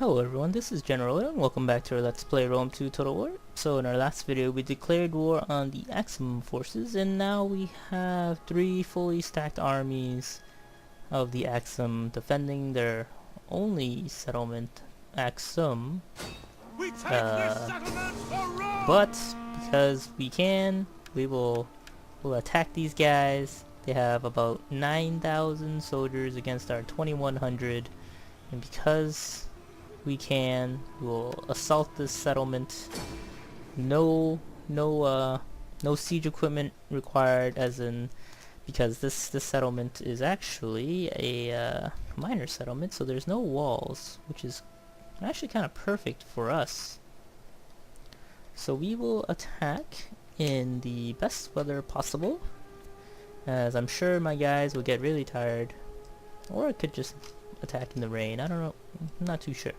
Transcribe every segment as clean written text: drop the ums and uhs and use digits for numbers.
Hello everyone, this is General and welcome back to our Let's Play Rome 2 Total War. So in our last video we declared war on the Axum forces, and now we have 3 fully stacked armies of the Axum defending their only settlement, Axum. We take this settlement for Rome! But because we can, we'll attack these guys. They have about 9,000 soldiers against our 2,100, and because we'll assault this settlement. No siege equipment required, because this settlement is actually a minor settlement, so there's no walls, which is actually kind of perfect for us. So we will attack in the best weather possible, as I'm sure my guys will get really tired, or I could just attack in the rain. I don't know. I'm not too sure.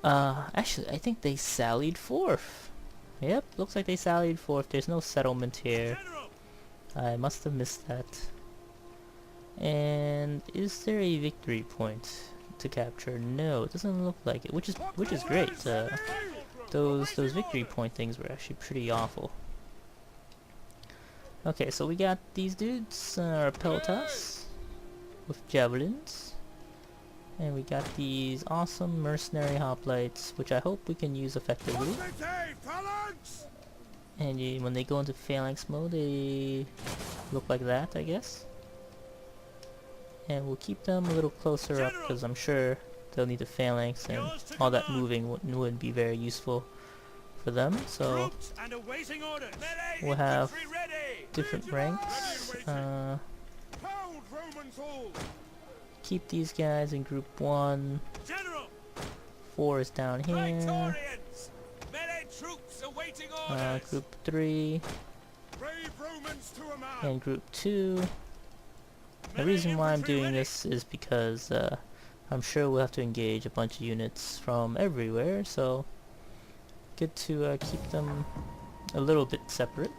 Actually, I think they sallied forth. Yep, looks like they sallied forth. There's no settlement here. I must have missed that. And is there a victory point to capture? No, it doesn't look like it, which is great. Those victory point things were actually pretty awful. Okay, so we got these dudes, our peltas with javelins. And we got these awesome mercenary hoplites, which I hope we can use effectively. And when they go into phalanx mode, they look like that, I guess. And we'll keep them a little closer up, because I'm sure they'll need the phalanx, and all that moving wouldn't be very useful for them. So we'll have different ranks. Keep these guys in group 1. 4 is down here. Group 3 and group 2. The reason why I'm doing this is because I'm sure we'll have to engage a bunch of units from everywhere, so good to keep them a little bit separate.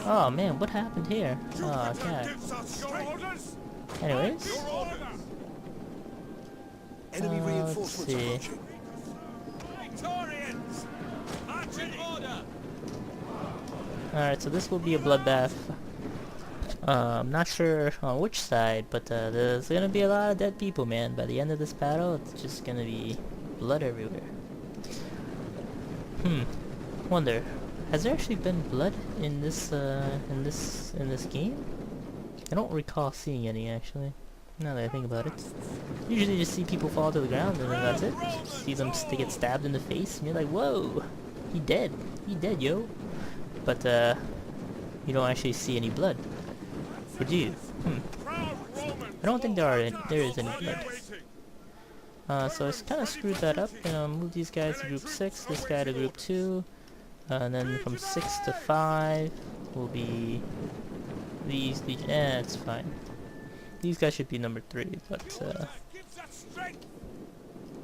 Oh man, what happened here? Oh god. Anyways. Let's see. Alright, so this will be a bloodbath. I'm not sure on which side, but there's gonna be a lot of dead people, man. By the end of this battle, it's just gonna be blood everywhere. Wonder, has there actually been blood in this game? I don't recall seeing any, actually. Now that I think about it, usually you just see people fall to the ground and then that's it. Just see them get stabbed in the face, and you're like, "Whoa, he dead, yo." But you don't actually see any blood, or do you? I don't think there is any blood. So I kind of screwed that up. Move these guys to group 6, this guy to group 2. And then from 6 to 5 will be these legion. It's fine. These guys should be number 3, but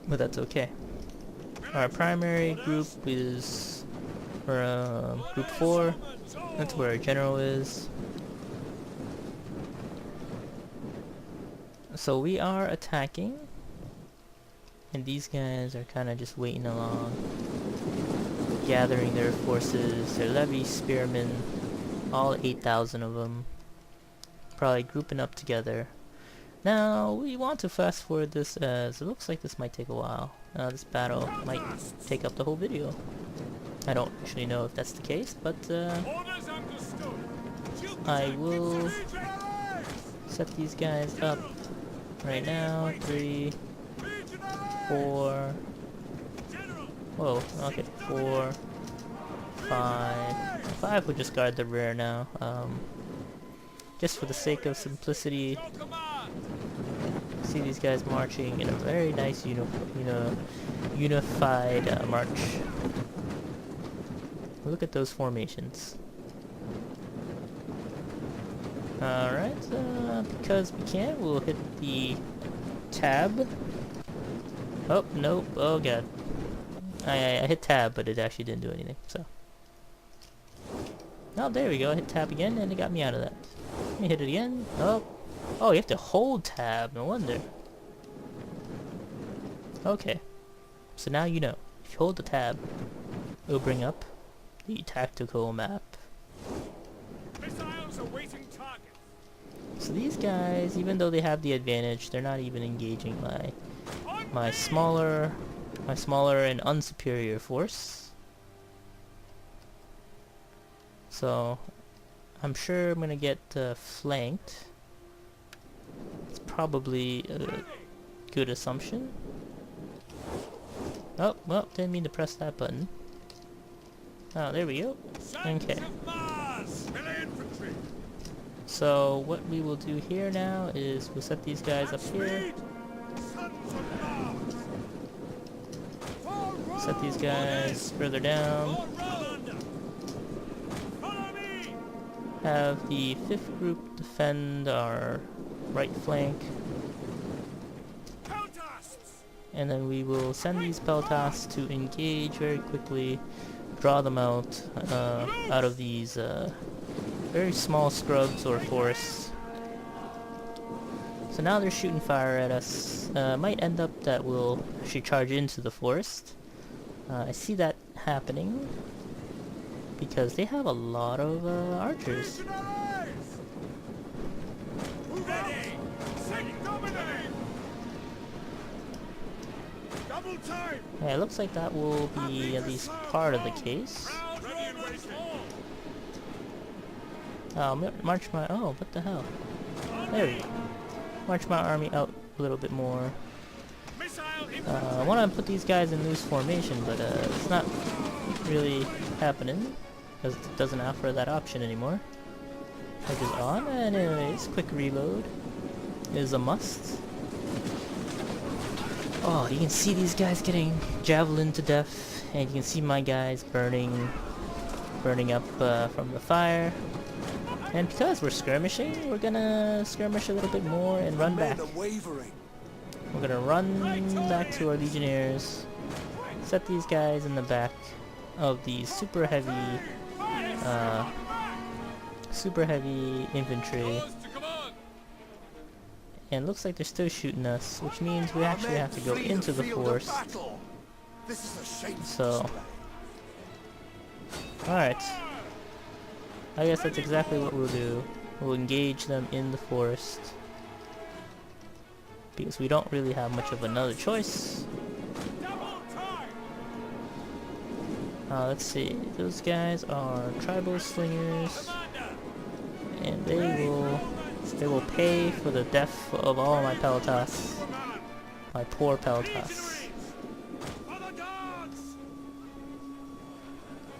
that's okay. Our primary group is group 4. That's where our general is. So we are attacking, and these guys are kind of just waiting along, gathering their forces, their levy spearmen, all 8,000 of them, probably grouping up together. Now, we want to fast forward this, as it looks like this might take a while. This battle might take up the whole video. I don't actually know if that's the case, but I will set these guys up right now. 3, 4, whoa, okay, 4, 5. 5 will just guard the rear now. Just for the sake of simplicity. See these guys marching in a very nice unified march. Look at those formations. Alright, because we can, we'll hit the tab. Oh, nope, oh god. I hit tab, but it actually didn't do anything, so. Oh, there we go. I hit tab again, and it got me out of that. Let me hit it again. Oh, Oh, you have to hold tab, no wonder. Okay, so now you know. If you hold the tab, it'll bring up the tactical map. Missiles awaiting target. So these guys, even though they have the advantage, they're not even engaging my smaller and unsuperior force. So I'm sure I'm gonna get flanked. It's probably a good assumption. Oh, well, didn't mean to press that button. Oh, there we go. Okay. So what we will do here now is we'll set these guys up here. Set these guys further down. Have the 5th group defend our right flank. And then we will send these Peltas to engage very quickly, draw them out of these very small scrubs or forests. So now they're shooting fire at us. Might end up that we'll actually charge into the forest. I see that happening because they have a lot of archers. Yeah, it looks like that will be at least part of the case. March my... oh, what the hell? There we go. March my army out a little bit more. I want to put these guys in loose formation, but it's not really happening because it doesn't offer that option anymore. Which is odd. Anyways, quick reload is a must. Oh, you can see these guys getting javelin to death, and you can see my guys burning up from the fire. And because we're skirmishing, we're gonna skirmish a little bit more and run back. We're gonna run back to our legionnaires, set these guys in the back of these super heavy infantry. And it looks like they're still shooting us, which means we actually have to go into the forest. So, alright. I guess that's exactly what we'll do. We'll engage them in the forest. Because we don't really have much of another choice. Let's see. Those guys are tribal slingers. And they will pay for the death of all my Peltas. My poor Peltas.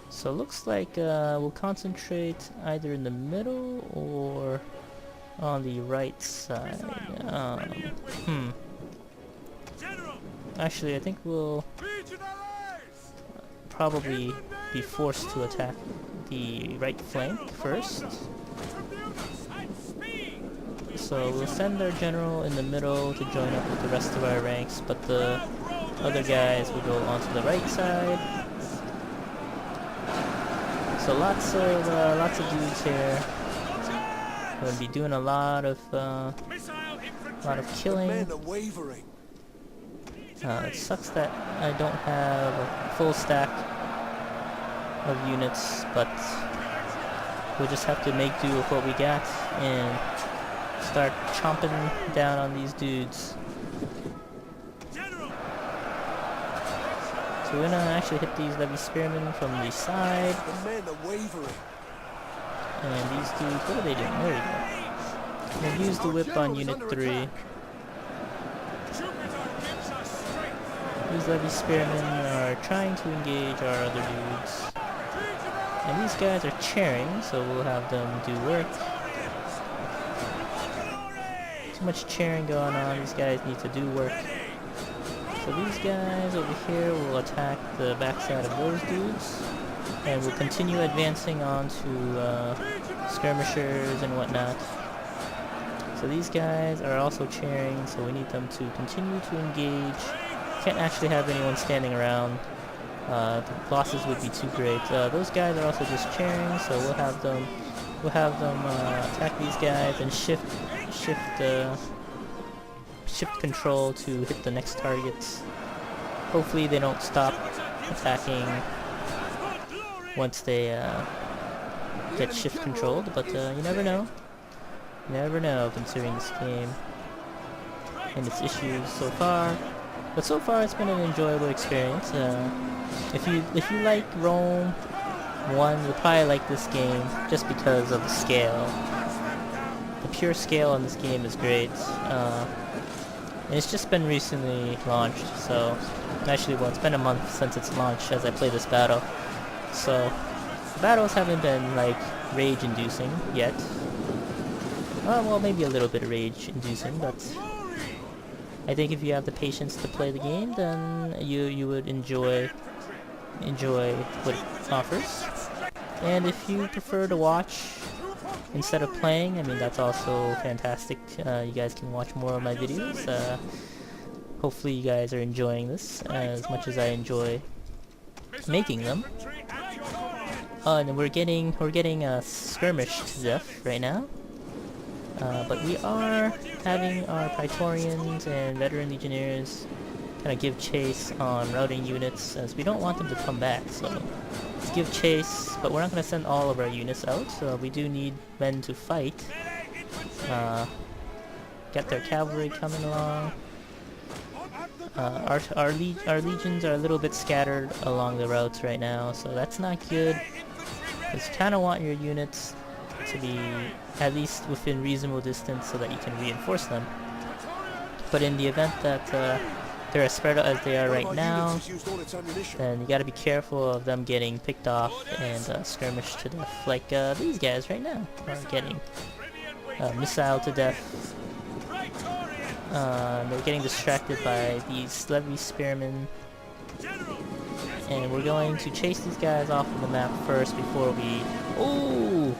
So it looks like we'll concentrate either in the middle or on the right side. Actually, I think we'll probably be forced to attack the right flank first. So we'll send our general in the middle to join up with the rest of our ranks, but the other guys will go onto the right side. So lots of dudes here. We're gonna be doing a lot of killing. It sucks that I don't have a full stack of units, but we'll just have to make do with what we got and start chomping down on these dudes. So we're gonna actually hit these levy spearmen from the side. And these dudes, what are they doing? There we go. I'm gonna use the whip on Unit 3. These levy spearmen are trying to engage our other dudes. And these guys are cheering, so we'll have them do work. Too much cheering going on, these guys need to do work. So these guys over here will attack the backside of those dudes. And we'll continue advancing on to skirmishers and whatnot. So these guys are also cheering, so we need them to continue to engage. Can't actually have anyone standing around. The losses would be too great. Those guys are also just cheering, so we'll have them we'll have them attack these guys and shift control to hit the next targets. Hopefully they don't stop attacking once they get shift controlled, but you never know. You never know considering this game and its issues so far. But so far it's been an enjoyable experience. If you like Rome 1, you'll probably like this game just because of the scale. The pure scale on this game is great. And it's just been recently launched, so actually, well, it's been a month since it's launched as I play this battle. So the battles haven't been like rage-inducing yet. Well, maybe a little bit of rage-inducing, but I think if you have the patience to play the game, then you would enjoy what it offers. And if you prefer to watch instead of playing, I mean, that's also fantastic. You guys can watch more of my videos. Hopefully you guys are enjoying this as much as I enjoy making them. And we're getting skirmished to death right now. But we are having our Praetorians and veteran legionnaires kind of give chase on routing units, as we don't want them to come back. So let's give chase, but we're not going to send all of our units out. So we do need men to fight. Get their cavalry coming along. Our legions are a little bit scattered along the routes right now, so that's not good. Because you kind of want your units to be at least within reasonable distance so that you can reinforce them. But in the event that they're as spread out as they are right now, then you gotta be careful of them getting picked off and skirmished to death, like these guys right now are getting missile to death. They're getting distracted by these levy spearmen, and we're going to chase these guys off of the map first before we... Oh!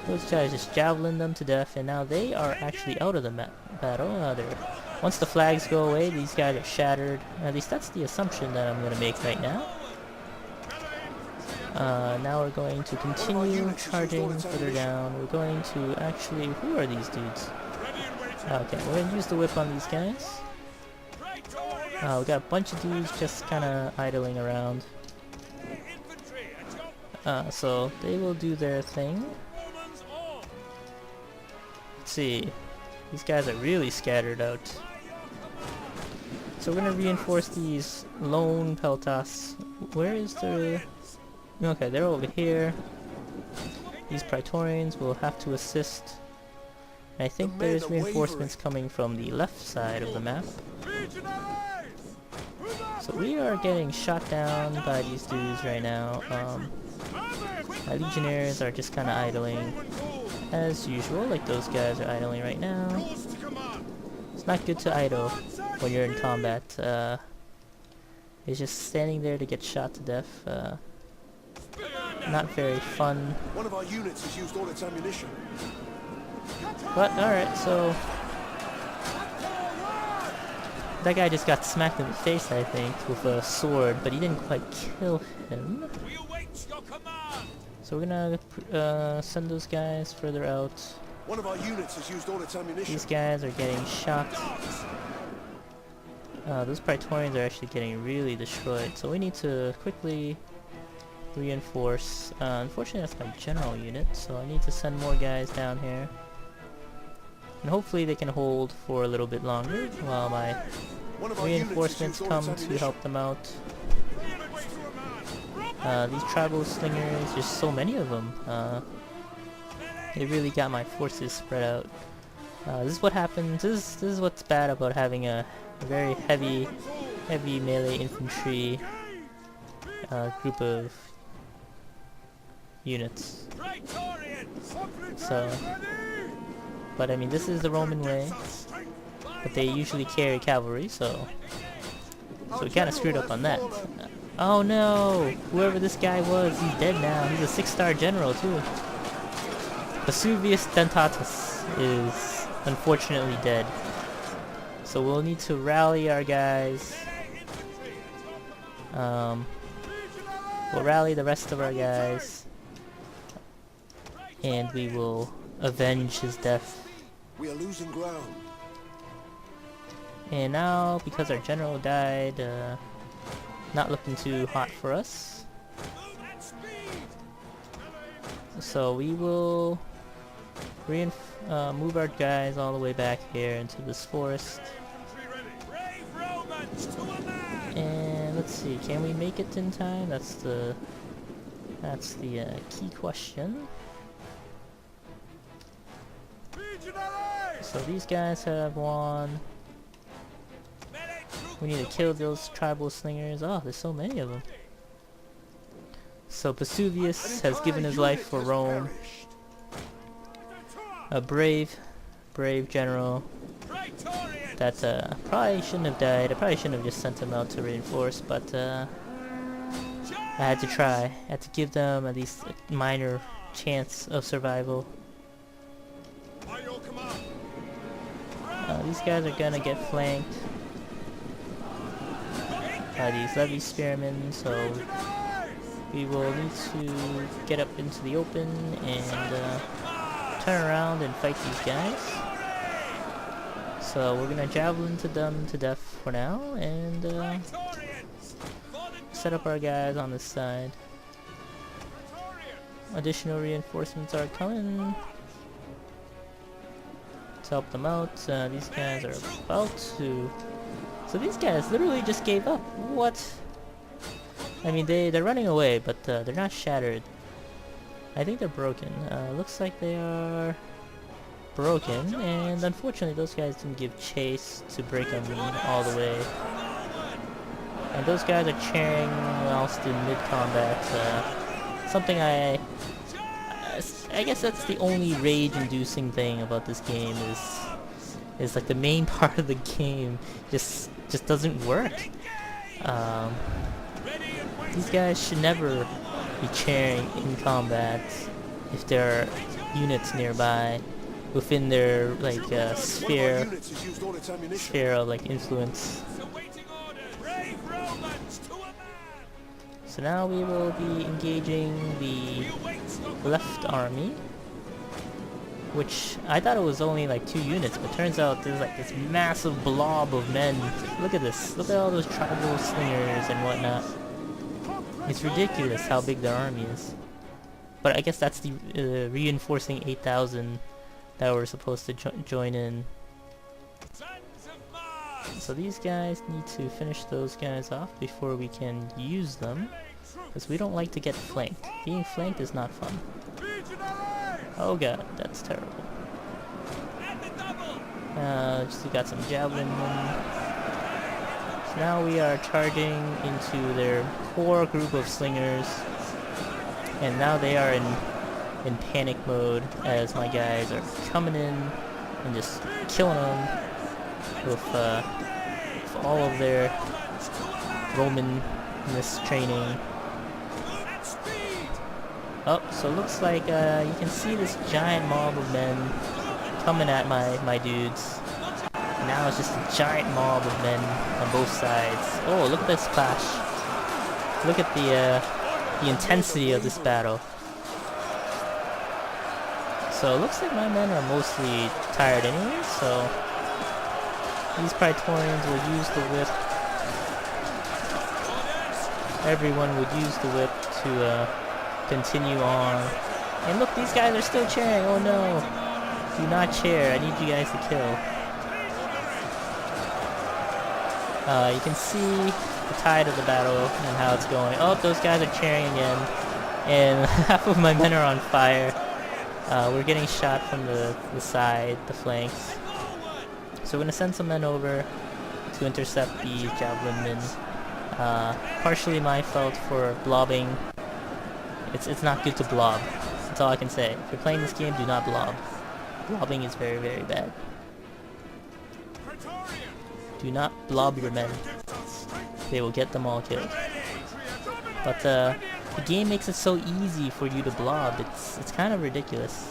Those guys just javelin them to death, and now they are actually out of the battle. Once the flags go away, these guys are shattered. At least that's the assumption that I'm going to make right now. Now we're going to continue charging further down. We're going to actually... Who are these dudes? Okay, we're going to use the whip on these guys. We got a bunch of dudes just kind of idling around. So they will do their thing. Let's see. These guys are really scattered out. So we're going to reinforce these lone peltas. Where is the... Okay, they're over here. These Praetorians will have to assist. I think there's reinforcements coming from the left side of the map. So we are getting shot down by these dudes right now. My legionnaires are just kind of idling as usual, like those guys are idling right now. It's not good to idle when you're in combat. It's just standing there to get shot to death. Not very fun. One of our units has used all its ammunition. But alright, so that guy just got smacked in the face, I think, with a sword, but he didn't quite kill him. So we're gonna send those guys further out. One of our units has used all its ammunition. These guys are getting shot. Those Praetorians are actually getting really destroyed, so we need to quickly reinforce. Unfortunately, that's my general unit, so I need to send more guys down here. And hopefully they can hold for a little bit longer while my reinforcements come to help them out. These tribal slingers, there's so many of them. They really got my forces spread out. This is what happens. This is what's bad about having a very heavy melee infantry group of units. So, but I mean, this is the Roman way. But they usually carry cavalry, so we kind of screwed up on that. Oh no! Whoever this guy was, he's dead now. He's a 6-star general too. Vesuvius Dentatus is unfortunately dead. So we'll need to rally our guys. We'll rally the rest of our guys. and we will avenge his death. We are losing ground. And now, because our general died, not looking too hot for us. So we will move our guys all the way back here into this forest. And let's see, can we make it in time? That's the key question. So these guys have won. We need to kill those tribal slingers. Oh, there's so many of them. So Vesuvius has given his life for Rome. A brave general that probably shouldn't have died. I probably shouldn't have just sent him out to reinforce, but I had to try. I had to give them at least a minor chance of survival. These guys are gonna get flanked by these levy spearmen, so we will need to get up into the open and turn around and fight these guys. So we're gonna javelin to them to death for now, and set up our guys on this side. Additional reinforcements are coming to help them out. These guys are about to... So these guys literally just gave up. What? I mean, they're running away, but they're not shattered. I think they're broken. Looks like they are broken, and unfortunately those guys didn't give chase to break them all the way. And those guys are cheering whilst in mid-combat. Something I guess that's the only rage-inducing thing about this game is like the main part of the game just doesn't work. These guys should never be cheering in combat if there are units nearby within their like sphere of like influence. So now we will be engaging the left army, which I thought it was only like 2 units, but turns out there's like this massive blob of men. Look at this. Look at all those tribal slingers and whatnot. It's ridiculous how big their army is. But I guess that's the reinforcing 8,000 that were supposed to join in. So these guys need to finish those guys off before we can use them, because we don't like to get flanked. Being flanked is not fun. Oh god, that's terrible. Just got some javelin. So now we are charging into their core group of slingers, and now they are in panic mode as my guys are coming in and just killing them with all of their Romanness training. Oh, so it looks like you can see this giant mob of men coming at my dudes. Now it's just a giant mob of men on both sides. Oh, look at this clash. Look at the intensity of this battle. So it looks like my men are mostly tired anyway, so these Praetorians will use the whip. Everyone would use the whip to continue on. And look, these guys are still cheering. Oh no. Do not cheer. I need you guys to kill. You can see the tide of the battle and how it's going. Oh, those guys are cheering again. And half of my men are on fire. We're getting shot from the side, the flanks. So we're going to send some men over to intercept these javelin men. Partially my fault for blobbing. It's not good to blob. That's all I can say. If you're playing this game, do not blob. Blobbing is very, very bad. Do not blob your men. They will get them all killed. But the game makes it so easy for you to blob. It's kind of ridiculous.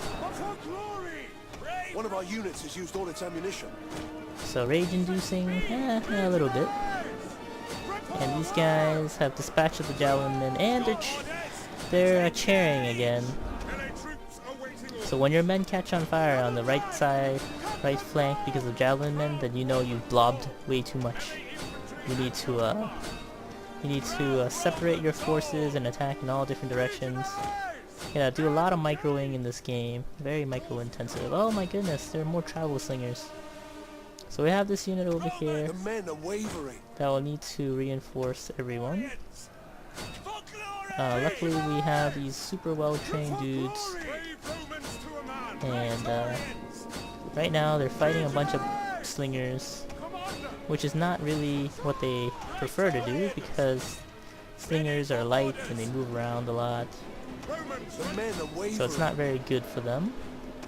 One of our units has used all its ammunition. So rage-inducing, a little bit. And these guys have dispatched the javelin men, and they're cheering again. So when your men catch on fire on the right side, right flank because of javelin men, then you know you've blobbed way too much. You need to separate your forces and attack in all different directions. Yeah, do a lot of microing in this game. Very micro intensive. Oh my goodness, there are more travel slingers. So we have this unit over here The men are wavering. that will need to reinforce everyone. Luckily we have these super well trained dudes, and right now they're fighting a bunch of slingers, which is not really what they prefer to do because slingers are light and they move around a lot, The men are wavering. so it's not very good for them.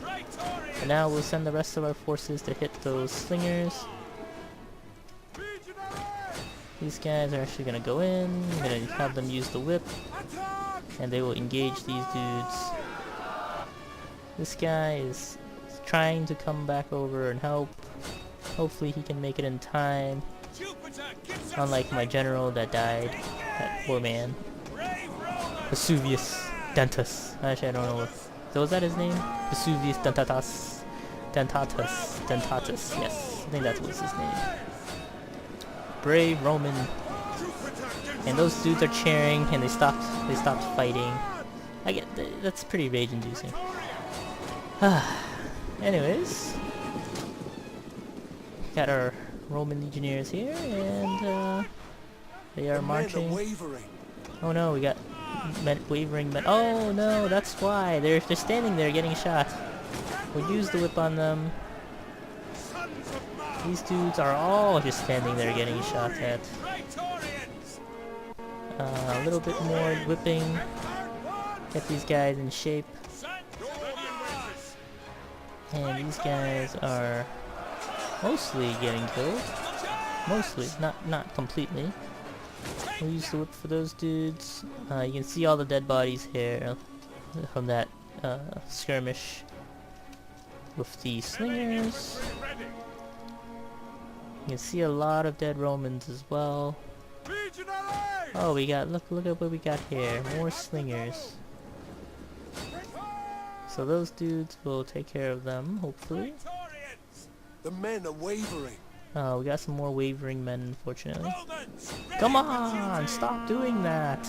But now we'll send the rest of our forces to hit those slingers. These guys are actually gonna go in, I'm gonna have them use the whip, and they will engage these dudes. This guy is trying to come back over and help. Hopefully he can make it in time. Unlike my general that died, that poor man. Vesuvius Dentus. Actually, I don't know what. So was that his name? Vesuvius Dentatus. Dentatus. Yes, I think that was his name. Brave Roman. And those dudes are cheering, and they stopped fighting. I get that's pretty rage-inducing. Anyways, got our Roman legionnaires here, and they are The men are marching. wavering. Oh no, we got wavering men. Oh no, that's why they're standing there getting shot. We'll use the whip on them. These dudes are all just standing there getting shot at. A little bit more whipping. Get these guys in shape. And these guys are mostly getting killed. Mostly, not completely. We'll use the whip for those dudes. You can see all the dead bodies here from that skirmish with the slingers. You can see a lot of dead Romans as well. Oh, we got look at what we got here. More slingers. So those dudes will take care of them, hopefully. The men are wavering. We got some more wavering men, unfortunately. Come on! Stop doing that!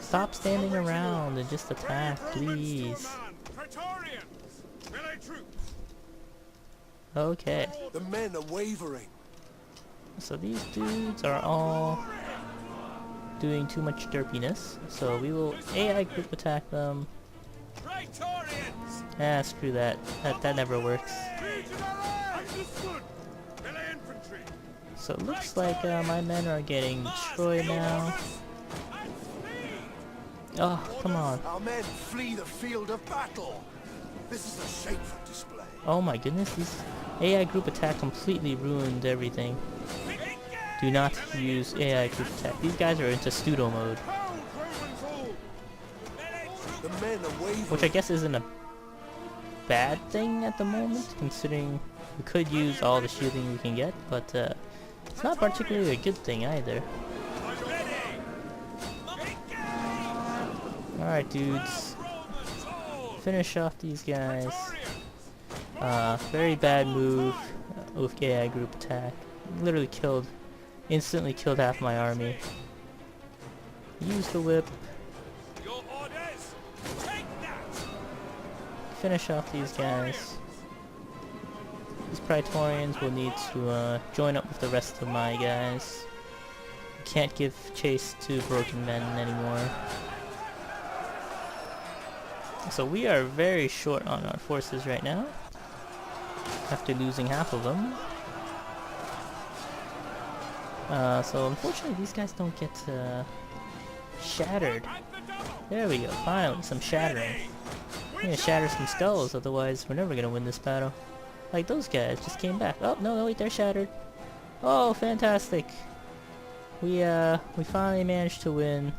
Stop standing around and just attack, please. Okay. The men are wavering. So these dudes are all doing too much derpiness. So we will AI group attack them. Ah, screw that. That never works. So it looks like my men are getting destroyed now. Oh, come on. Our men flee the field of battle. This is a shameful display. Oh my goodness, this AI group attack completely ruined everything. Do not use AI group attack. These guys are into pseudo mode, The men are wavering. which I guess isn't a bad thing at the moment, considering we could use all the shielding we can get, but it's not particularly a good thing either. Alright dudes, finish off these guys. Very bad move with AI group attack. Literally instantly killed half my army. Use the whip. Finish off these guys. These Praetorians will need to join up with the rest of my guys. Can't give chase to broken men anymore. So we are very short on our forces right now, after losing half of them. So unfortunately these guys don't get shattered. There we go, finally some shattering. I'm gonna shatter some skulls, otherwise we're never gonna win this battle. Like those guys just came back. Oh no, wait, they're shattered. Oh, fantastic. We finally managed to win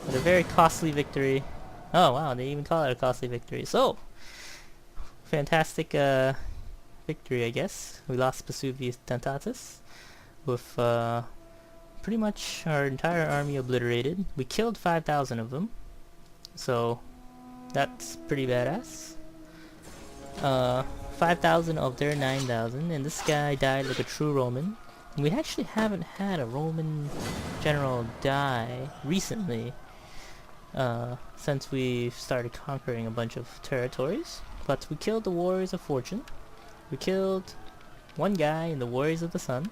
with a very costly victory. Oh wow, they even call it a costly victory. So fantastic victory, I guess. We lost Vesuvius Dentatus with pretty much our entire army obliterated. We killed 5,000 of them. So That's pretty badass. 5,000 of their 9,000, and this guy died like a true Roman. And we actually haven't had a Roman general die recently, since we started conquering a bunch of territories. But we killed the Warriors of Fortune. We killed one guy in the Warriors of the Sun,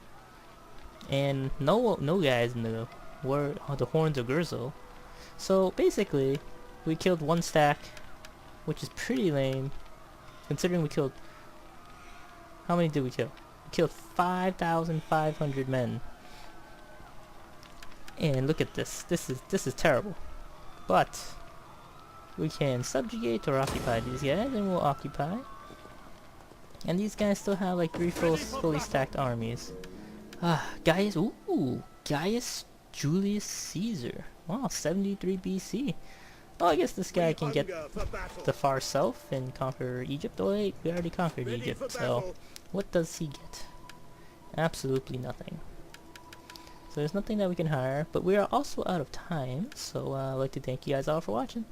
and no guys in the the Horns of Gurzo. So basically, we killed one stack, which is pretty lame, considering we killed. How many did we kill? We killed 5,500 men. And look at this. This is terrible. But we can subjugate or occupy these guys, and we'll occupy. And these guys still have like 3 fully stacked armies. Gaius. Ooh, Gaius Julius Caesar. Wow, 73 BC. Well, I guess this guy can get the far south and conquer Egypt. Oh wait, we already conquered Egypt, so what does he get? Absolutely nothing. So there's nothing that we can hire, but we are also out of time, so I'd like to thank you guys all for watching.